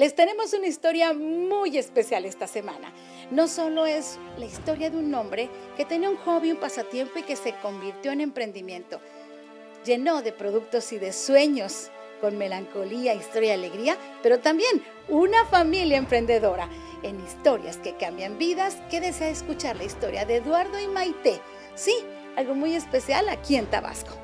Les tenemos una historia muy especial esta semana. No solo es la historia de un hombre que tenía un hobby, un pasatiempo y que se convirtió en emprendimiento. Llenó de productos y de sueños, con melancolía, historia y alegría, pero también una familia emprendedora. En Historias que Cambian Vidas, quédese a escuchar la historia de Eduardo y Maite. Sí, algo muy especial aquí en Tabasco.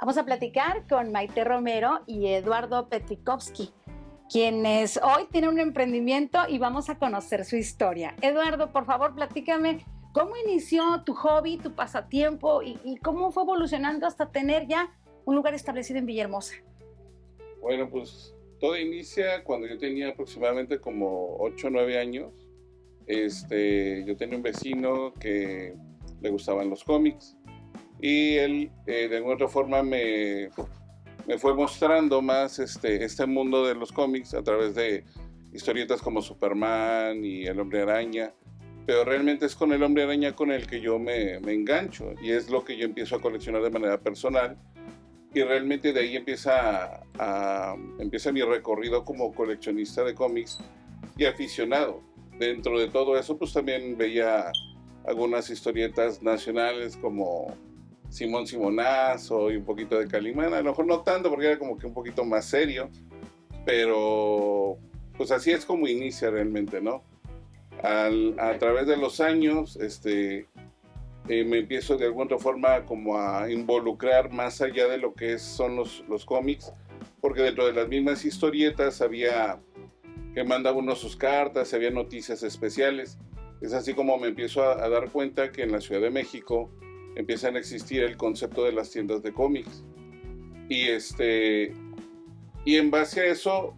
Vamos a platicar con Maite Romero y Eduardo Petrikovsky, quienes hoy tienen un emprendimiento y vamos a conocer su historia. Eduardo, por favor, platícame cómo inició tu hobby, tu pasatiempo y cómo fue evolucionando hasta tener ya un lugar establecido en Villahermosa. Bueno, pues todo inicia cuando yo tenía aproximadamente como 8 o 9 años. Yo tenía un vecino que le gustaban los cómics. Y él de alguna otra forma me fue mostrando más este mundo de los cómics a través de historietas como Superman y El Hombre Araña, pero realmente es con El Hombre Araña con el que yo me engancho y es lo que yo empiezo a coleccionar de manera personal y realmente de ahí empieza mi recorrido como coleccionista de cómics y aficionado. Dentro de todo eso pues también veía algunas historietas nacionales como Simón Simonazo y un poquito de Calimán, a lo mejor no tanto porque era como que un poquito más serio, pero pues así es como inicia realmente, ¿no? A través de los años me empiezo de alguna otra forma como a involucrar más allá de lo que son los cómics, porque dentro de las mismas historietas había que mandaba uno sus cartas, había noticias especiales. Es así como me empiezo a dar cuenta que en la Ciudad de México empiezan a existir el concepto de las tiendas de cómics. Y en base a eso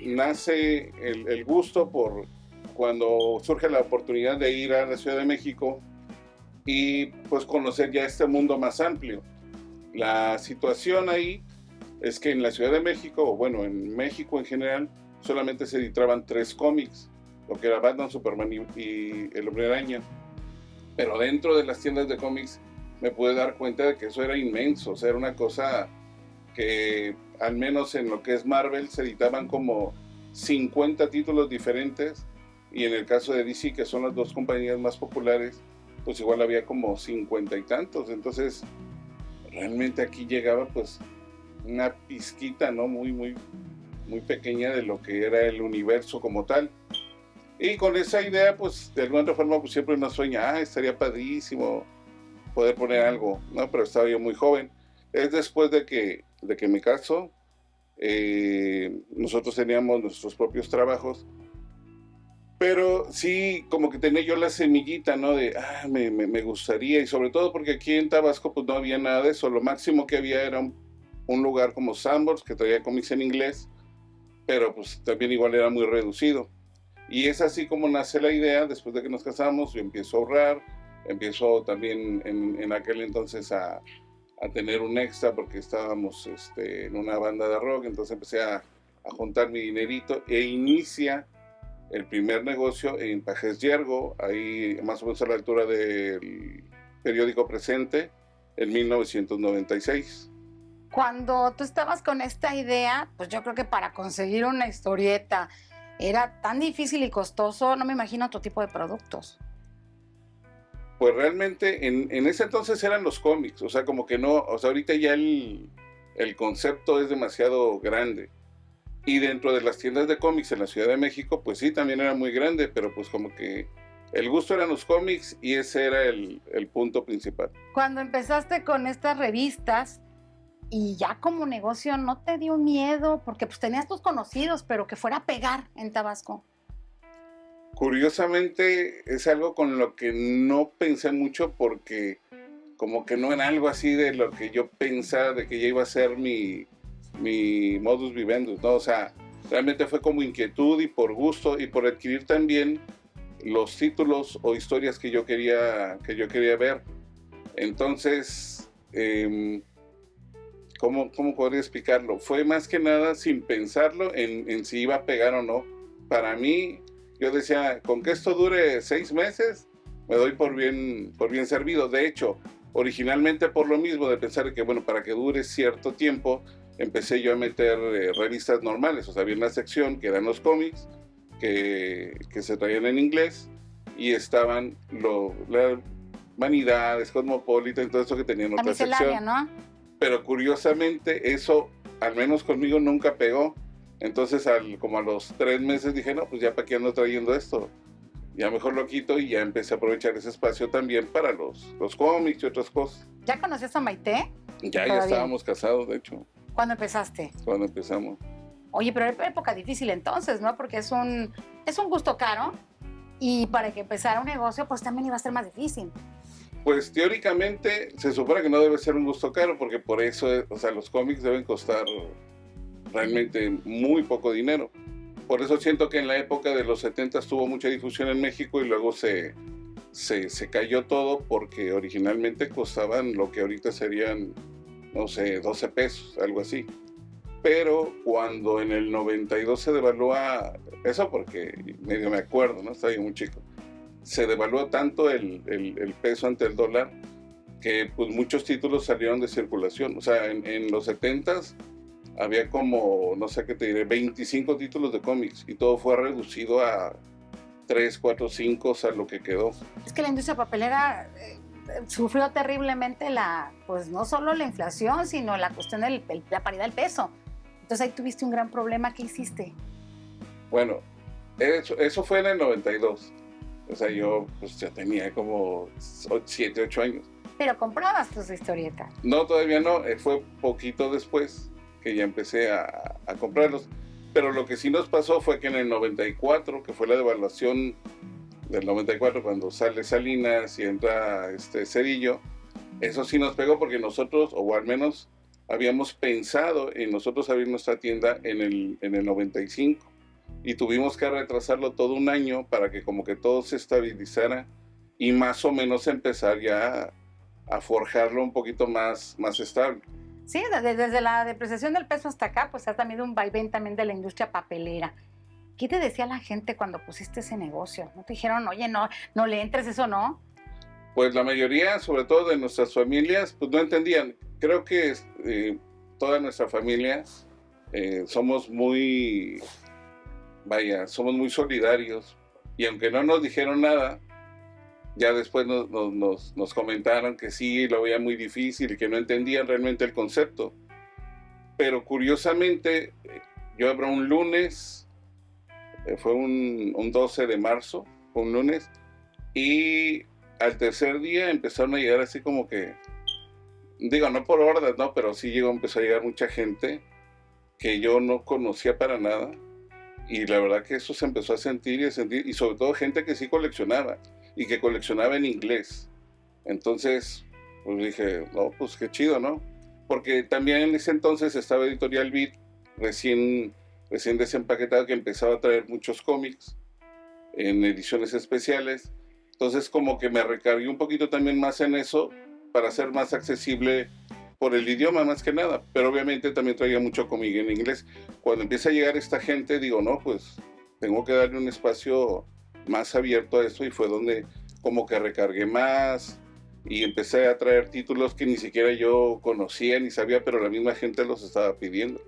nace el gusto por cuando surge la oportunidad de ir a la Ciudad de México y pues conocer ya este mundo más amplio. La situación ahí es que en la Ciudad de México, o bueno, en México en general, solamente se editaban 3 cómics, lo que era Batman, Superman y El Hombre Araña. Pero dentro de las tiendas de cómics me pude dar cuenta de que eso era inmenso, o sea, era una cosa que al menos en lo que es Marvel se editaban como 50 títulos diferentes y en el caso de DC, que son las 2 compañías más populares, pues igual había como 50 y tantos. Entonces realmente aquí llegaba pues una pizquita, ¿no? muy pequeña de lo que era el universo como tal. Y con esa idea, pues, de alguna otra forma, pues siempre uno sueña, estaría padrísimo poder poner algo, ¿no? Pero estaba yo muy joven. Es después de que me caso, nosotros teníamos nuestros propios trabajos, pero sí, como que tenía yo la semillita, ¿no? De, me gustaría, y sobre todo porque aquí en Tabasco, pues no había nada de eso. Lo máximo que había era un lugar como Sanborns, que traía cómics en inglés, pero pues también igual era muy reducido. Y es así como nace la idea. Después de que nos casamos, yo empiezo a ahorrar, empiezo también en aquel entonces a tener un extra porque estábamos en una banda de rock, entonces empecé a juntar mi dinerito e inicia el primer negocio en Pajes Yergo, ahí más o menos a la altura del periódico Presente, en 1996. Cuando tú estabas con esta idea, pues yo creo que para conseguir una historieta era tan difícil y costoso, no me imagino otro tipo de productos. Pues realmente en ese entonces eran los cómics, o sea, como que no, o sea, ahorita ya el concepto es demasiado grande. Y dentro de las tiendas de cómics en la Ciudad de México, pues sí, también era muy grande, pero pues como que el gusto eran los cómics y ese era el punto principal. Cuando empezaste con estas revistas, y ya como negocio, ¿no te dio miedo? Porque pues tenías tus conocidos, pero que fuera a pegar en Tabasco. Curiosamente es algo con lo que no pensé mucho porque como que no era algo así de lo que yo pensaba de que ya iba a ser mi modus vivendi, ¿no? O sea, realmente fue como inquietud y por gusto y por adquirir también los títulos o historias que yo quería ver. Entonces, ¿cómo podría explicarlo? Fue más que nada sin pensarlo en si iba a pegar o no. Para mí, yo decía, con que esto dure 6 meses, me doy por bien servido. De hecho, originalmente por lo mismo de pensar que, bueno, para que dure cierto tiempo, empecé yo a meter revistas normales. O sea, había una sección que eran los cómics, que se traían en inglés, y estaban las Vanidades, Cosmopolitan, todo eso que tenían otra sección. ¿No? Pero curiosamente eso, al menos conmigo, nunca pegó. Entonces como a los 3 meses dije, no, pues ya para qué ando trayendo esto. Ya mejor lo quito y ya empecé a aprovechar ese espacio también para los cómics y otras cosas. ¿Ya conocías a Maite? Ya estábamos casados, de hecho. ¿Cuándo empezaste? Cuando empezamos. Oye, pero era época difícil entonces, ¿no? Porque es un gusto caro y para que empezara un negocio, pues también iba a ser más difícil. Pues teóricamente se supone que no debe ser un gusto caro porque por eso, o sea, los cómics deben costar realmente muy poco dinero. Por eso siento que en la época de los 70 tuvo mucha difusión en México y luego se cayó todo porque originalmente costaban lo que ahorita serían, no sé, 12 pesos, algo así. Pero cuando en el 92 se devalúa, eso porque medio me acuerdo, ¿no? Estaba yo muy chico. Se devaluó tanto el peso ante el dólar que pues muchos títulos salieron de circulación. O sea, en los 70s había como, no sé qué te diré, 25 títulos de cómics y todo fue reducido a 3, 4, 5, o sea, lo que quedó. Es que la industria papelera sufrió terriblemente pues no solo la inflación, sino la cuestión de la paridad del peso. Entonces ahí tuviste un gran problema. ¿Qué hiciste? Bueno, eso fue en el 92. O sea, yo pues ya tenía como 7, 8 años. Pero comprabas tus historietas. No, todavía no. Fue poquito después que ya empecé a comprarlos. Pero lo que sí nos pasó fue que en el 94, que fue la devaluación del 94, cuando sale Salinas y entra Zedillo, eso sí nos pegó porque nosotros, o al menos habíamos pensado en nosotros abrir nuestra tienda en el 95 y tuvimos que retrasarlo todo un año para que como que todo se estabilizara y más o menos empezar ya a forjarlo un poquito más estable. Sí, desde la depreciación del peso hasta acá, pues ha tenido un vaivén también de la industria papelera. ¿Qué te decía la gente cuando pusiste ese negocio? ¿No te dijeron, oye, no le entres, eso no? Pues la mayoría, sobre todo de nuestras familias, pues no entendían. Creo que toda nuestra familia somos muy solidarios. Y aunque no nos dijeron nada, ya después nos comentaron que sí, lo veían muy difícil y que no entendían realmente el concepto. Pero curiosamente, yo abro un lunes, fue un 12 de marzo, fue un lunes, y al tercer día empezaron a llegar así como que, digo, no por hordas, ¿no? Pero sí empezó a llegar mucha gente que yo no conocía para nada. Y la verdad que eso se empezó a sentir, y sobre todo gente que sí coleccionaba, y que coleccionaba en inglés. Entonces, pues dije, no, pues qué chido, ¿no? Porque también en ese entonces estaba Editorial Beat, recién desempaquetado, que empezaba a traer muchos cómics en ediciones especiales. Entonces como que me recargué un poquito también más en eso, para ser más accesible por el idioma más que nada, pero obviamente también traía mucho cómic en inglés. Cuando empieza a llegar esta gente, digo, no, pues tengo que darle un espacio más abierto a esto, y fue donde como que recargué más y empecé a traer títulos que ni siquiera yo conocía ni sabía, pero la misma gente los estaba pidiendo.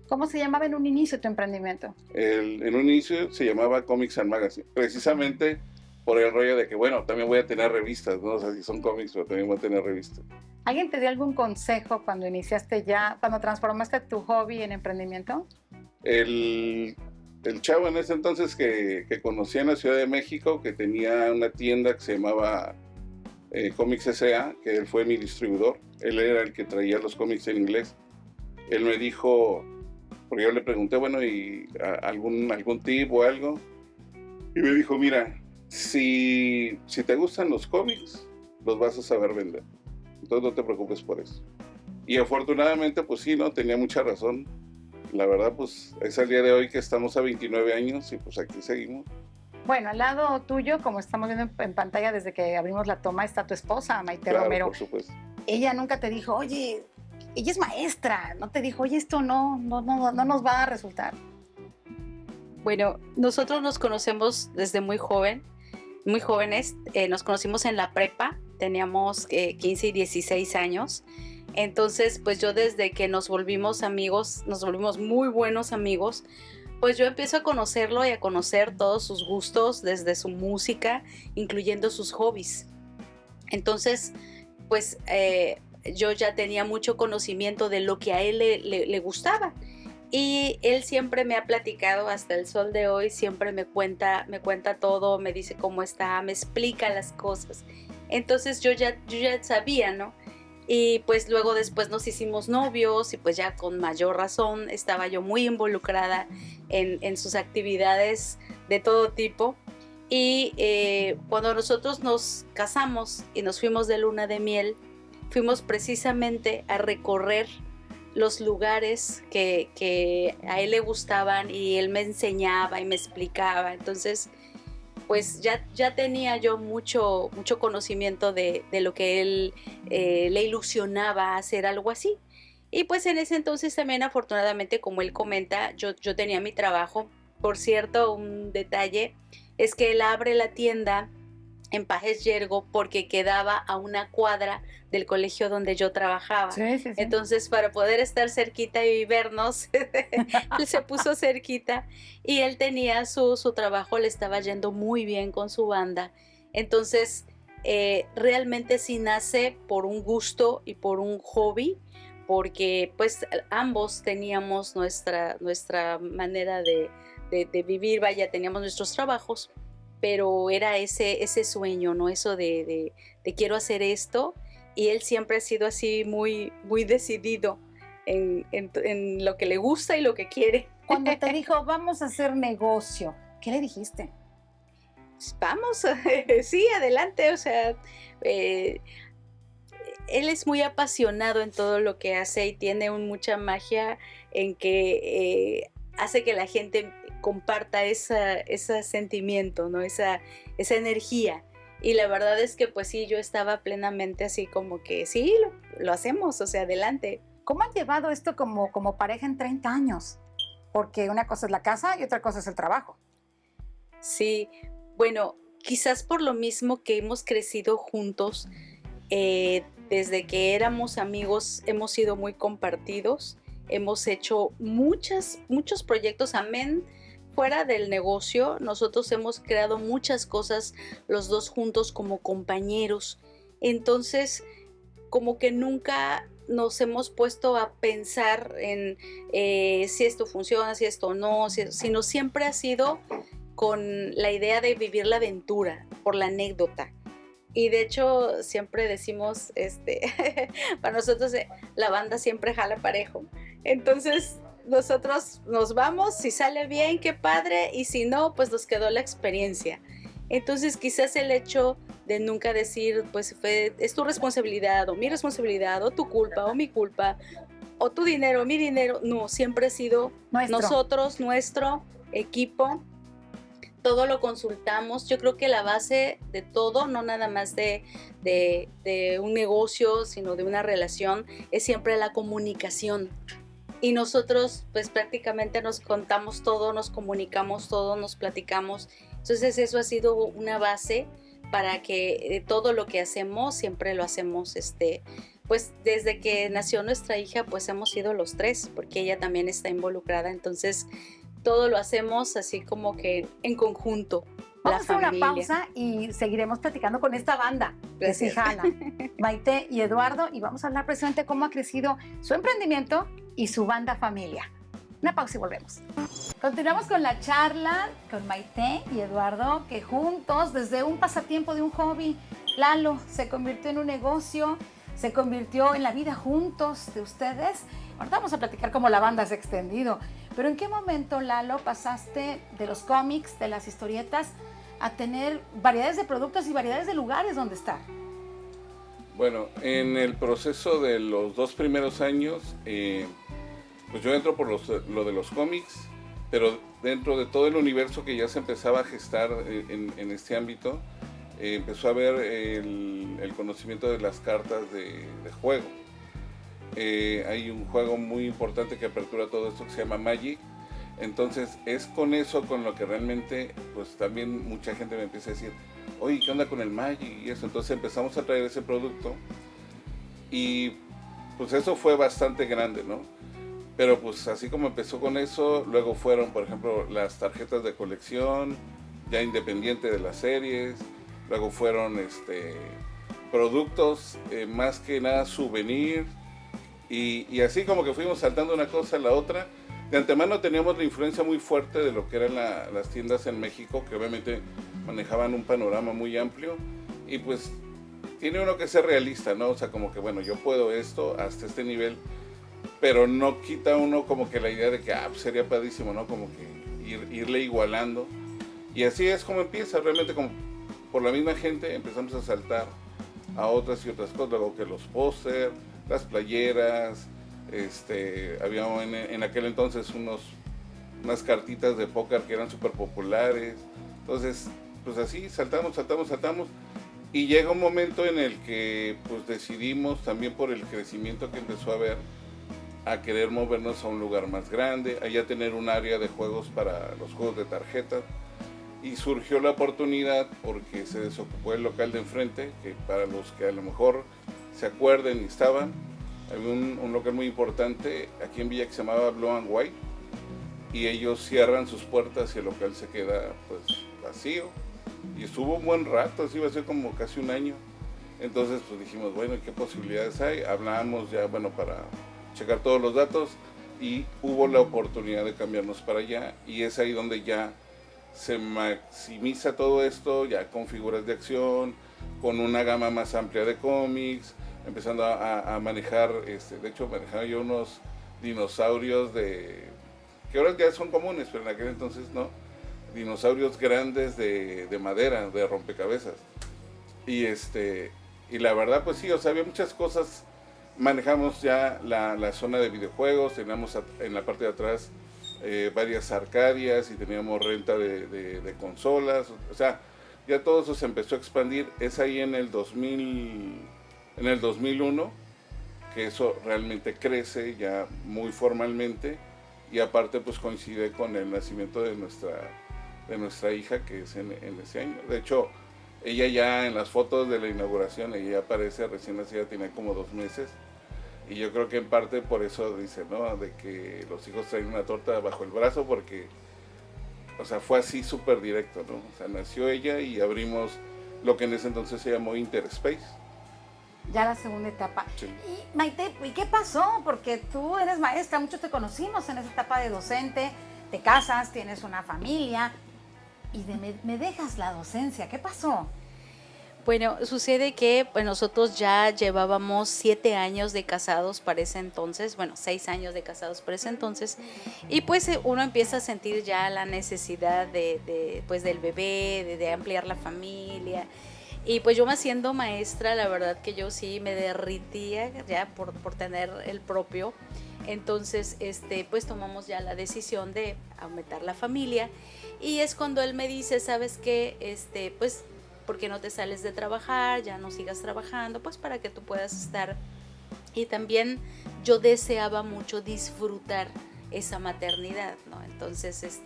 ¿Cómo se llamaba en un inicio tu emprendimiento? En un inicio se llamaba Comics and Magazine, precisamente por el rollo de que, bueno, también voy a tener revistas, ¿no? O sea, si son cómics, pero también voy a tener revistas. ¿Alguien te dio algún consejo cuando cuando transformaste tu hobby en emprendimiento? El chavo en ese entonces que conocí en la Ciudad de México, que tenía una tienda que se llamaba Comics S.A., que él fue mi distribuidor, él era el que traía los cómics en inglés. Él me dijo, porque yo le pregunté, bueno, ¿y algún tip o algo? Y me dijo, mira, si te gustan los cómics, los vas a saber vender. entonces no te preocupes por eso. Y afortunadamente, pues sí, ¿no? Tenía mucha razón. La verdad, pues es el día de hoy que estamos a 29 años y pues aquí seguimos. Bueno, al lado tuyo, como estamos viendo en pantalla desde que abrimos la toma, está tu esposa, Maite Claro, Romero. por supuesto. Ella nunca te dijo, oye, ella es maestra, no te dijo, oye, esto no nos va a resultar. Bueno, nosotros nos conocemos desde muy jóvenes, nos conocimos en la prepa, teníamos 15 y 16 años, entonces pues yo desde que nos volvimos amigos, nos volvimos muy buenos amigos, pues yo empiezo a conocerlo y a conocer todos sus gustos, desde su música, incluyendo sus hobbies. Entonces, pues yo ya tenía mucho conocimiento de lo que a él le gustaba. Y él siempre me ha platicado hasta el sol de hoy, siempre me cuenta todo, me dice cómo está, me explica las cosas. Entonces yo ya sabía, ¿no? Y pues luego después nos hicimos novios y pues ya con mayor razón estaba yo muy involucrada en sus actividades de todo tipo. Y cuando nosotros nos casamos y nos fuimos de luna de miel, fuimos precisamente a recorrer los lugares que a él le gustaban y él me enseñaba y me explicaba. Entonces, pues ya tenía yo mucho conocimiento de lo que él le ilusionaba a hacer algo así. Y pues en ese entonces también, afortunadamente, como él comenta, yo tenía mi trabajo. Por cierto, un detalle es que él abre la tienda en Pajes Yergo porque quedaba a una cuadra del colegio donde yo trabajaba. Sí. Entonces, para poder estar cerquita y vernos, él se puso cerquita y él tenía su trabajo, le estaba yendo muy bien con su banda. Entonces, realmente sí nace por un gusto y por un hobby, porque pues ambos teníamos nuestra manera de vivir, vaya, teníamos nuestros trabajos, pero era ese sueño, ¿no? Eso de quiero hacer esto, y él siempre ha sido así muy decidido en lo que le gusta y lo que quiere. Cuando te dijo, vamos a hacer negocio, ¿qué le dijiste? Vamos, sí, adelante, o sea, él es muy apasionado en todo lo que hace y tiene mucha magia en que hace que la gente comparta ese sentimiento, ¿no? Esa energía. Y la verdad es que pues sí, yo estaba plenamente así como que sí, lo hacemos, o sea, adelante. ¿Cómo han llevado esto como pareja en 30 años? Porque una cosa es la casa y otra cosa es el trabajo. Sí, bueno, quizás por lo mismo que hemos crecido juntos, desde que éramos amigos hemos sido muy compartidos, hemos hecho muchos proyectos, amén, fuera del negocio. Nosotros hemos creado muchas cosas los dos juntos como compañeros. Entonces, como que nunca nos hemos puesto a pensar en si esto funciona, si esto no, sino siempre ha sido con la idea de vivir la aventura, por la anécdota. Y de hecho siempre decimos, para nosotros la banda siempre jala parejo. Entonces nosotros nos vamos, si sale bien, qué padre, y si no, pues nos quedó la experiencia. Entonces quizás el hecho de nunca decir, pues es tu responsabilidad, o mi responsabilidad, o tu culpa, o mi culpa, o tu dinero, o mi dinero, no, siempre ha sido nosotros, nuestro equipo. Todo lo consultamos. Yo creo que la base de todo, no nada más de un negocio, sino de una relación, es siempre la comunicación. Y nosotros pues prácticamente nos contamos todo, nos comunicamos todo, nos platicamos. Entonces eso ha sido una base para que todo lo que hacemos siempre lo hacemos, pues desde que nació nuestra hija pues hemos sido los tres, porque ella también está involucrada. Entonces todo lo hacemos así como que en conjunto. Vamos a hacer una pausa y seguiremos platicando con esta banda que se jala, Maite y Eduardo, y vamos a hablar precisamente cómo ha crecido su emprendimiento y su banda familia. Una pausa y volvemos. Continuamos con la charla con Maite y Eduardo, que juntos, desde un pasatiempo de un hobby, Lalo, se convirtió en un negocio, se convirtió en la vida juntos de ustedes. Ahorita vamos a platicar cómo la banda se ha extendido. Pero ¿en qué momento, Lalo, pasaste de los cómics, de las historietas, a tener variedades de productos y variedades de lugares donde estar? Bueno, en el proceso de los 2 primeros años, pues yo entro por lo de los cómics, pero dentro de todo el universo que ya se empezaba a gestar en este ámbito, empezó a haber el conocimiento de las cartas de juego. Hay un juego muy importante que apertura todo esto que se llama Magic. Entonces es con eso con lo que realmente pues también mucha gente me empieza a decir, oye, ¿qué onda con el Magic? Y eso, entonces empezamos a traer ese producto y pues eso fue bastante grande, ¿no? Pero pues así como empezó con eso, luego fueron, por ejemplo, las tarjetas de colección, ya independiente de las series, luego fueron productos, más que nada souvenir, y así como que fuimos saltando una cosa a la otra. De antemano teníamos la influencia muy fuerte de lo que eran las tiendas en México, que obviamente manejaban un panorama muy amplio, y pues tiene uno que ser realista, ¿no? O sea, como que bueno, yo puedo esto hasta este nivel, pero no quita uno como que la idea de que pues sería padrísimo, ¿no? Como que irle igualando. Y así es como empieza, realmente como por la misma gente empezamos a saltar a otras y otras cosas, luego que los póster, las playeras, había en aquel entonces unas cartitas de póker que eran súper populares. Entonces, pues así saltamos, y llega un momento en el que pues decidimos, también por el crecimiento que empezó a haber, a querer movernos a un lugar más grande, allá tener un área de juegos para los juegos de tarjeta. Y surgió la oportunidad porque se desocupó el local de enfrente, que para los que a lo mejor se acuerden y estaban, había un local muy importante aquí en Villa que se llamaba Blue and White, y ellos cierran sus puertas y el local se queda pues vacío. Y estuvo un buen rato, así iba a ser como casi un año. Entonces pues dijimos, bueno, ¿qué posibilidades hay? Hablamos ya, bueno, para checar todos los datos, y hubo la oportunidad de cambiarnos para allá, y es ahí donde ya se maximiza todo esto, ya con figuras de acción, con una gama más amplia de cómics, empezando a manejar, de hecho manejaba yo unos dinosaurios que ahora ya son comunes, pero en aquel entonces no, dinosaurios grandes de madera, de rompecabezas. Y la verdad pues sí, o sea, había muchas cosas. Manejamos ya la zona de videojuegos, teníamos en la parte de atrás varias arcadias, y teníamos renta de consolas. O sea, ya todo eso se empezó a expandir. Es ahí en el 2001 que eso realmente crece ya muy formalmente, y aparte pues coincide con el nacimiento de nuestra hija, que es en ese año. De hecho, ella ya en las fotos de la inauguración, ella ya aparece recién nacida, tiene como 2 meses. Y yo creo que en parte por eso dice, ¿no? De que los hijos traen una torta bajo el brazo, porque, o sea, fue así súper directo, ¿no? O sea, nació ella y abrimos lo que en ese entonces se llamó Interspace. Ya la segunda etapa. Sí. Y Maite, ¿y qué pasó? Porque tú eres maestra, muchos te conocimos en esa etapa de docente, te casas, tienes una familia, y me dejas la docencia. ¿Qué pasó? Bueno, sucede que pues, nosotros ya llevábamos 7 años de casados para ese entonces, bueno, 6 años de casados para ese entonces, y pues uno empieza a sentir ya la necesidad pues, del bebé, de ampliar la familia. Y pues yo, me siendo maestra, la verdad que yo sí me derritía ya por tener el propio. Entonces, pues tomamos ya la decisión de aumentar la familia, y es cuando él me dice, ¿sabes qué? Pues, ¿por qué no te sales de trabajar? Ya no sigas trabajando, pues para que tú puedas estar. Y también yo deseaba mucho disfrutar esa maternidad, ¿no? Entonces,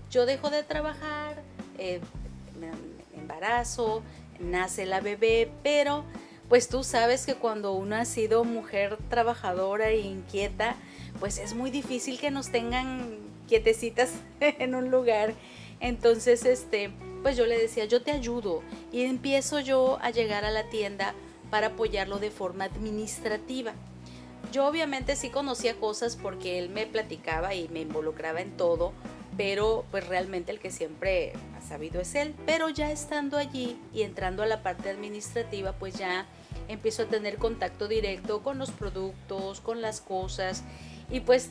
yo dejo de trabajar, me embarazo, nace la bebé, pero pues tú sabes que cuando uno ha sido mujer trabajadora e inquieta, pues es muy difícil que nos tengan quietecitas en un lugar. Entonces, pues yo le decía, yo te ayudo, y empiezo yo a llegar a la tienda para apoyarlo de forma administrativa. Yo obviamente sí conocía cosas porque él me platicaba y me involucraba en todo, pero pues realmente el que siempre ha sabido es él. Pero ya estando allí y entrando a la parte administrativa, pues ya empiezo a tener contacto directo con los productos, con las cosas, y pues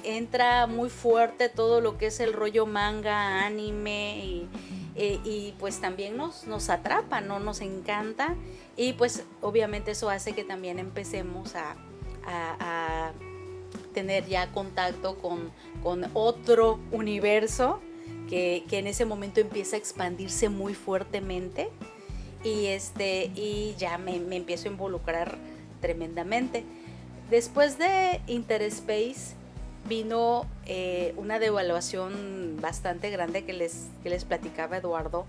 entra muy fuerte todo lo que es el rollo manga, anime, y pues también nos atrapa, ¿no? Nos encanta y pues obviamente eso hace que también empecemos a tener ya contacto con otro universo que en ese momento empieza a expandirse muy fuertemente y ya me empiezo a involucrar tremendamente. Después de Interspace vino una devaluación bastante grande que les platicaba Eduardo,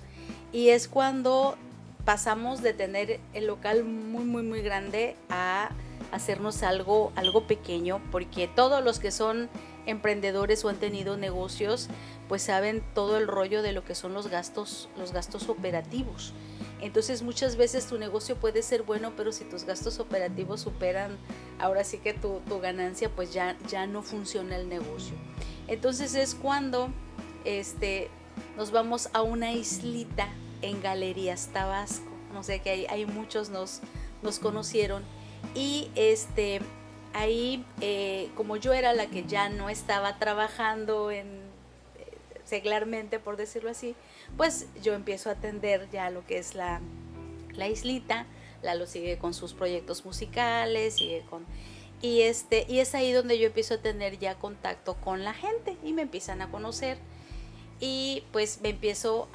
y es cuando pasamos de tener el local muy muy muy grande a hacernos algo pequeño, porque todos los que son emprendedores o han tenido negocios pues saben todo el rollo de lo que son los gastos operativos. Entonces muchas veces tu negocio puede ser bueno, pero si tus gastos operativos superan ahora sí que tu ganancia, pues ya no funciona el negocio. Entonces es cuando nos vamos a una islita en Galerías Tabasco. No sé, que hay muchos nos conocieron, y ahí como yo era la que ya no estaba trabajando seglarmente, por decirlo así, pues yo empiezo a atender ya lo que es la islita. Lalo sigue con sus proyectos musicales, y es ahí donde yo empiezo a tener ya contacto con la gente y me empiezan a conocer, y pues me empiezo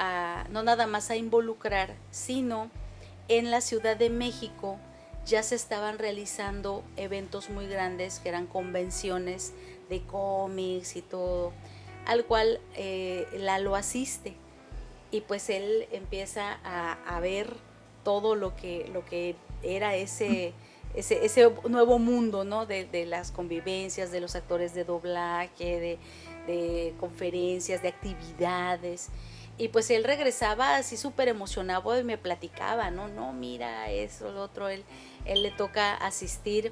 no nada más a involucrar, sino en la Ciudad de México ya se estaban realizando eventos muy grandes que eran convenciones de cómics y todo, al cual Lalo asiste, y pues él empieza a ver todo lo que era ese nuevo mundo, ¿no? de las convivencias, de los actores de doblaje, de conferencias, de actividades. Y pues él regresaba así súper emocionado y me platicaba, no, mira eso, lo otro. Él le toca asistir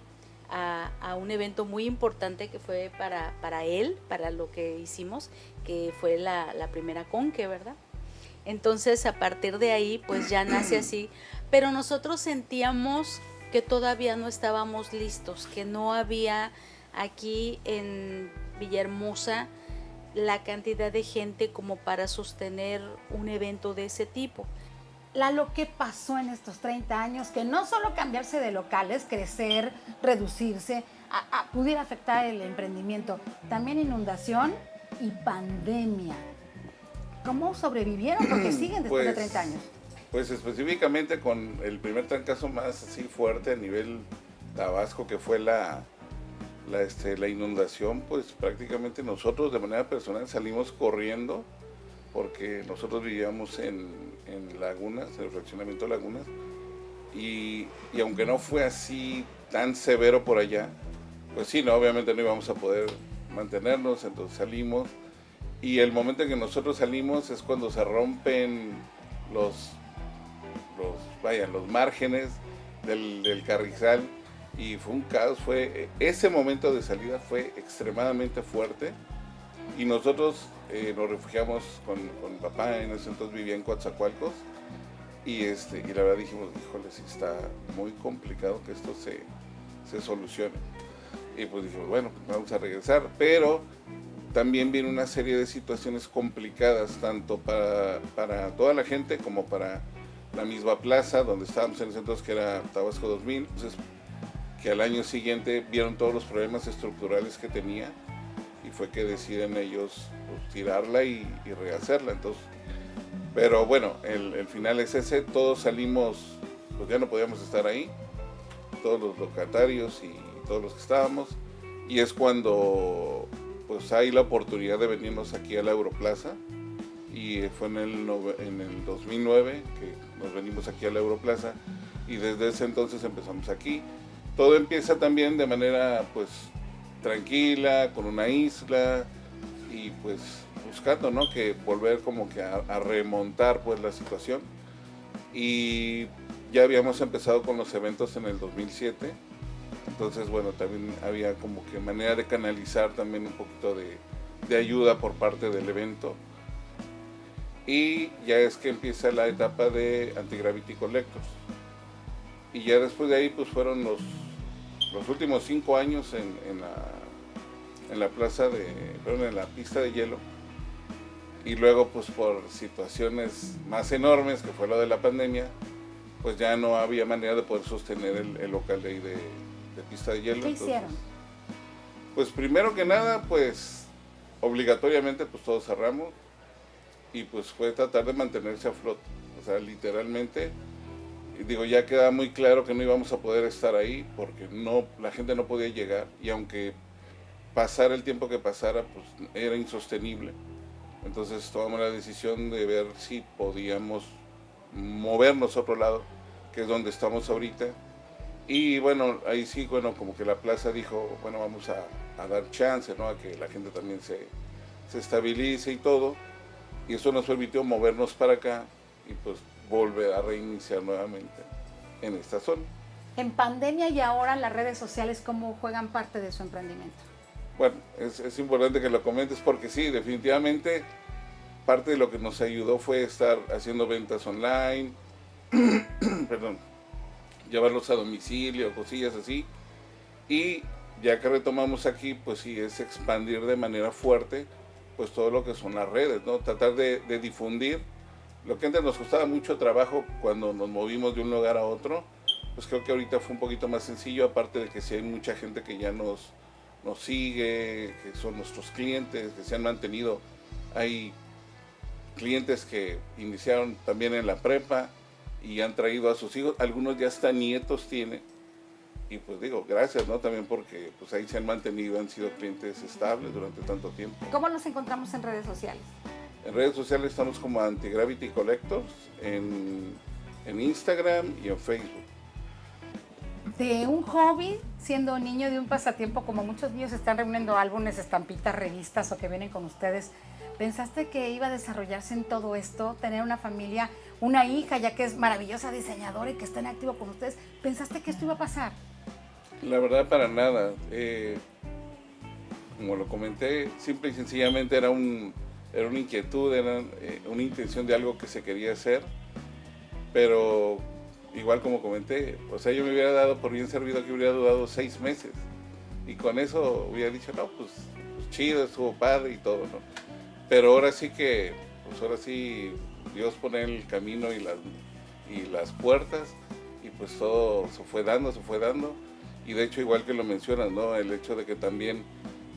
a un evento muy importante que fue para él, para lo que hicimos, que fue la primera Conque, ¿verdad? Entonces a partir de ahí pues ya nace así, pero nosotros sentíamos que todavía no estábamos listos, que no había aquí en Villahermosa la cantidad de gente como para sostener un evento de ese tipo. Lalo, ¿qué pasó en estos 30 años? Que no solo cambiarse de locales, crecer, reducirse, pudiera afectar el emprendimiento, también inundación y pandemia. ¿Cómo sobrevivieron? Porque siguen después de 30 años. Pues específicamente con el primer trancazo más así fuerte a nivel Tabasco, que fue la inundación, pues prácticamente nosotros de manera personal salimos corriendo, porque nosotros vivíamos en Lagunas, en el fraccionamiento Lagunas, y aunque no fue así tan severo por allá, pues sí, no, obviamente no íbamos a poder mantenernos, entonces salimos, y el momento en que nosotros salimos es cuando se rompen los márgenes del carrizal, y fue un caos. Ese momento de salida fue extremadamente fuerte, y nosotros nos refugiamos con papá. En ese entonces vivía en Coatzacoalcos, y la verdad dijimos, híjole, sí está muy complicado que esto se solucione, y pues dijimos, bueno, pues vamos a regresar, pero también viene una serie de situaciones complicadas, tanto para toda la gente como para la misma plaza donde estábamos en ese entonces, que era Tabasco 2000. Entonces, que al año siguiente vieron todos los problemas estructurales que tenía, y fue que deciden ellos pues, tirarla y rehacerla. Entonces, pero bueno, el final es ese. Todos salimos, pues ya no podíamos estar ahí, todos los locatarios y todos los que estábamos, y es cuando pues hay la oportunidad de venirnos aquí a la Europlaza, y fue en el 2009 que nos venimos aquí a la Europlaza, y desde ese entonces empezamos aquí. Todo empieza también de manera pues tranquila, con una isla, y pues buscando, ¿no?, que volver como que a remontar pues la situación. Y ya habíamos empezado con los eventos en el 2007, entonces bueno, también había como que manera de canalizar también un poquito de ayuda por parte del evento. Y ya es que empieza la etapa de Anti-Gravity Collectors, y ya después de ahí pues fueron los últimos 5 años en la plaza en la pista de hielo, y luego pues por situaciones más enormes, que fue lo de la pandemia, pues ya no había manera de poder sostener el local de ahí de pista de hielo. ¿Qué hicieron? Pues primero que nada, pues obligatoriamente pues todos cerramos y pues fue tratar de mantenerse a flote, o sea, literalmente, digo, ya queda muy claro que no íbamos a poder estar ahí porque no, la gente no podía llegar, y aunque pasara el tiempo que pasara, pues era insostenible. Entonces tomamos la decisión de ver si podíamos movernos a otro lado, que es donde estamos ahorita. Y bueno, ahí sí, bueno, como que la plaza dijo, bueno, vamos a dar chance, ¿no? A que la gente también se estabilice y todo. Y eso nos permitió movernos para acá y pues volver a reiniciar nuevamente en esta zona. En pandemia y ahora las redes sociales, ¿cómo juegan parte de su emprendimiento? Bueno, es importante que lo comentes porque sí, definitivamente parte de lo que nos ayudó fue estar haciendo ventas online, perdón, llevarlos a domicilio, cosillas así, y ya que retomamos aquí, pues sí, es expandir de manera fuerte, pues todo lo que son las redes, ¿no? Tratar de difundir lo que antes nos costaba mucho trabajo cuando nos movimos de un lugar a otro, pues creo que ahorita fue un poquito más sencillo, aparte de que sí hay mucha gente que ya nos sigue, que son nuestros clientes, que se han mantenido. Hay clientes que iniciaron también en la prepa y han traído a sus hijos, algunos ya hasta nietos tienen, y pues digo, gracias, ¿no? También porque pues ahí se han mantenido, han sido clientes estables durante tanto tiempo. ¿Cómo nos encontramos en redes sociales? En redes sociales estamos como Anti-Gravity Collectors, en Instagram y en Facebook. De un hobby, siendo niño, de un pasatiempo, como muchos niños están reuniendo álbumes, estampitas, revistas o que vienen con ustedes, ¿pensaste que iba a desarrollarse en todo esto? Tener una familia, una hija, ya que es maravillosa diseñadora y que está en activo con ustedes, ¿pensaste que esto iba a pasar? La verdad, para nada. Como lo comenté, simple y sencillamente era una inquietud, era una intención de algo que se quería hacer, pero igual como comenté, o sea, yo me hubiera dado por bien servido que hubiera durado 6 meses, y con eso hubiera dicho, no, pues chido, estuvo padre y todo, ¿no? Pero ahora sí que, pues ahora sí, Dios pone el camino y las puertas, y pues todo se fue dando, y de hecho igual que lo mencionas, ¿no? El hecho de que también,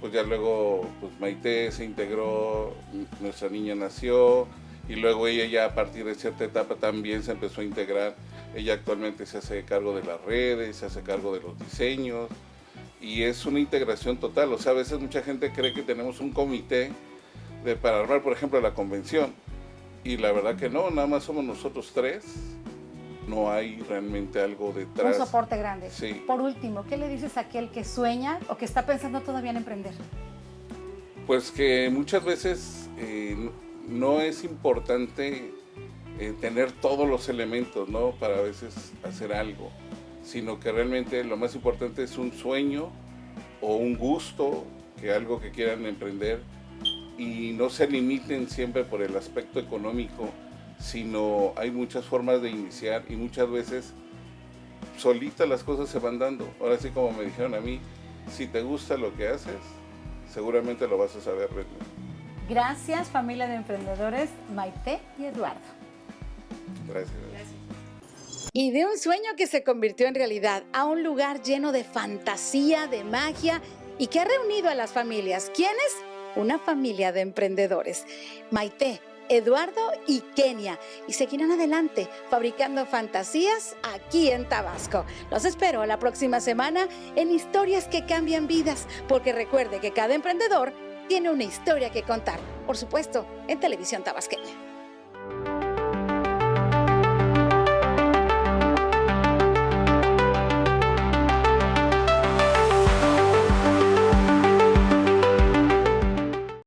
pues ya luego, pues Maite se integró, nuestra niña nació, y luego ella ya a partir de cierta etapa también se empezó a integrar. Ella actualmente se hace cargo de las redes, se hace cargo de los diseños, y es una integración total. O sea, a veces mucha gente cree que tenemos un comité para armar, por ejemplo, la convención, y la verdad que no, nada más somos nosotros 3, no hay realmente algo detrás. Un soporte grande. Sí. Por último, ¿qué le dices a aquel que sueña o que está pensando todavía en emprender? Pues que muchas veces no es importante tener todos los elementos, ¿no? Para a veces hacer algo, sino que realmente lo más importante es un sueño o un gusto, que algo que quieran emprender, y no se limiten siempre por el aspecto económico, sino hay muchas formas de iniciar, y muchas veces solitas las cosas se van dando. Ahora sí, como me dijeron a mí, si te gusta lo que haces, seguramente lo vas a saber rendir. Gracias, familia de emprendedores, Maite y Eduardo. Gracias. Y de un sueño que se convirtió en realidad a un lugar lleno de fantasía, de magia, y que ha reunido a las familias. ¿Quiénes? Una familia de emprendedores. Maite, Eduardo y Kenia. Y seguirán adelante fabricando fantasías aquí en Tabasco. Los espero la próxima semana en Historias que Cambian Vidas, porque recuerde que cada emprendedor tiene una historia que contar. Por supuesto, en Televisión Tabasqueña.